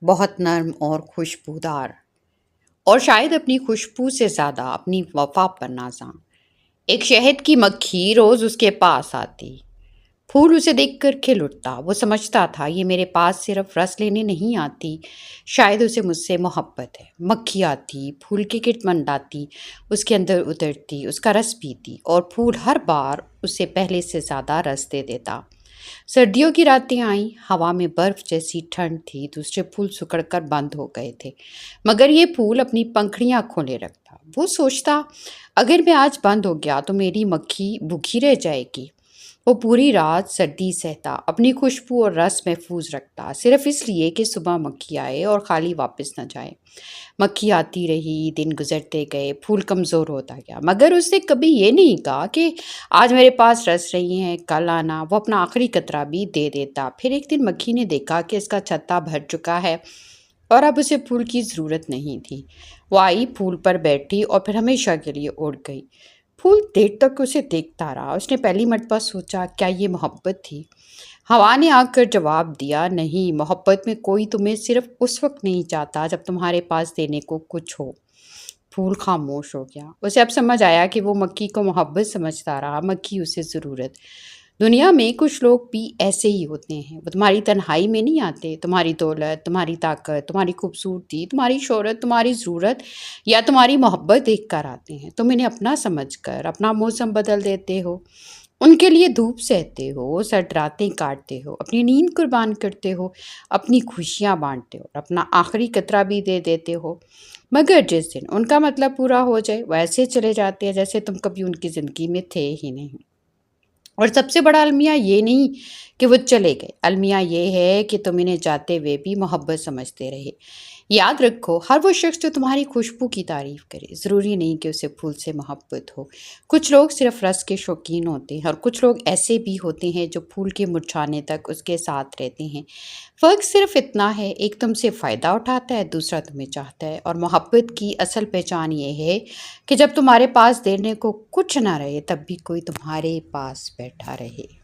بہت نرم اور خوشبودار، اور شاید اپنی خوشبو سے زیادہ اپنی وفا پر نازاں۔ ایک شہد کی مکھی روز اس کے پاس آتی، پھول اسے دیکھ کر کھل اٹھتا۔ وہ سمجھتا تھا یہ میرے پاس صرف رس لینے نہیں آتی، شاید اسے مجھ سے محبت ہے۔ مکھی آتی، پھول کے گرد منڈاتی، اس کے اندر اترتی، اس کا رس پیتی، اور پھول ہر بار اسے پہلے سے زیادہ رس دے دیتا۔ سردیوں کی راتیں آئیں، ہوا میں برف جیسی ٹھنڈ تھی، دوسرے پھول سکڑ کر بند ہو گئے تھے، مگر یہ پھول اپنی پنکھڑیاں کھولے رکھتا۔ وہ سوچتا، اگر میں آج بند ہو گیا تو میری مکھی بھوکی رہ جائے گی۔ وہ پوری رات سردی سہتا، اپنی خوشبو اور رس محفوظ رکھتا، صرف اس لیے کہ صبح مکھی آئے اور خالی واپس نہ جائے۔ مکھی آتی رہی، دن گزرتے گئے، پھول کمزور ہوتا گیا، مگر اس نے کبھی یہ نہیں کہا کہ آج میرے پاس رس رہی ہیں، کل آنا۔ وہ اپنا آخری قطرہ بھی دے دیتا۔ پھر ایک دن مکھی نے دیکھا کہ اس کا چھتا بھر چکا ہے اور اب اسے پھول کی ضرورت نہیں تھی۔ وہ آئی، پھول پر بیٹھی اور پھر ہمیشہ کے لیے اڑ گئی۔ پھول دیر تک اسے دیکھتا رہا۔ اس نے پہلی مرتبہ سوچا، کیا یہ محبت تھی؟ ہوا نے آ کر جواب دیا، نہیں، محبت میں کوئی تمہیں صرف اس وقت نہیں چاہتا جب تمہارے پاس دینے کو کچھ ہو۔ پھول خاموش ہو گیا۔ اسے اب سمجھ آیا کہ وہ مکھی کو محبت سمجھتا رہا، مکھی اسے ضرورت۔ دنیا میں کچھ لوگ بھی ایسے ہی ہوتے ہیں، وہ تمہاری تنہائی میں نہیں آتے، تمہاری دولت، تمہاری طاقت، تمہاری خوبصورتی، تمہاری شہرت، تمہاری ضرورت یا تمہاری محبت دیکھ کر آتے ہیں۔ تم انہیں اپنا سمجھ کر اپنا موسم بدل دیتے ہو، ان کے لیے دھوپ سہتے ہو، سرد راتیں کاٹتے ہو، اپنی نیند قربان کرتے ہو، اپنی خوشیاں بانٹتے ہو اور اپنا آخری قطرہ بھی دے دیتے ہو، مگر جس دن ان کا مطلب پورا ہو جائے وہ ایسے چلے جاتے ہیں جیسے تم کبھی ان کی زندگی میں تھے ہی نہیں۔ اور سب سے بڑا المیہ یہ نہیں کہ وہ چلے گئے، المیہ یہ ہے کہ تم انہیں جاتے ہوئے بھی محبت سمجھتے رہے۔ یاد رکھو، ہر وہ شخص جو تمہاری خوشبو کی تعریف کرے، ضروری نہیں کہ اسے پھول سے محبت ہو۔ کچھ لوگ صرف رس کے شوقین ہوتے ہیں اور کچھ لوگ ایسے بھی ہوتے ہیں جو پھول کے مرجھانے تک اس کے ساتھ رہتے ہیں۔ فرق صرف اتنا ہے، ایک تم سے فائدہ اٹھاتا ہے، دوسرا تمہیں چاہتا ہے۔ اور محبت کی اصل پہچان یہ ہے کہ جب تمہارے پاس دینے کو کچھ نہ رہے تب بھی کوئی تمہارے پاس بیٹھا رہے۔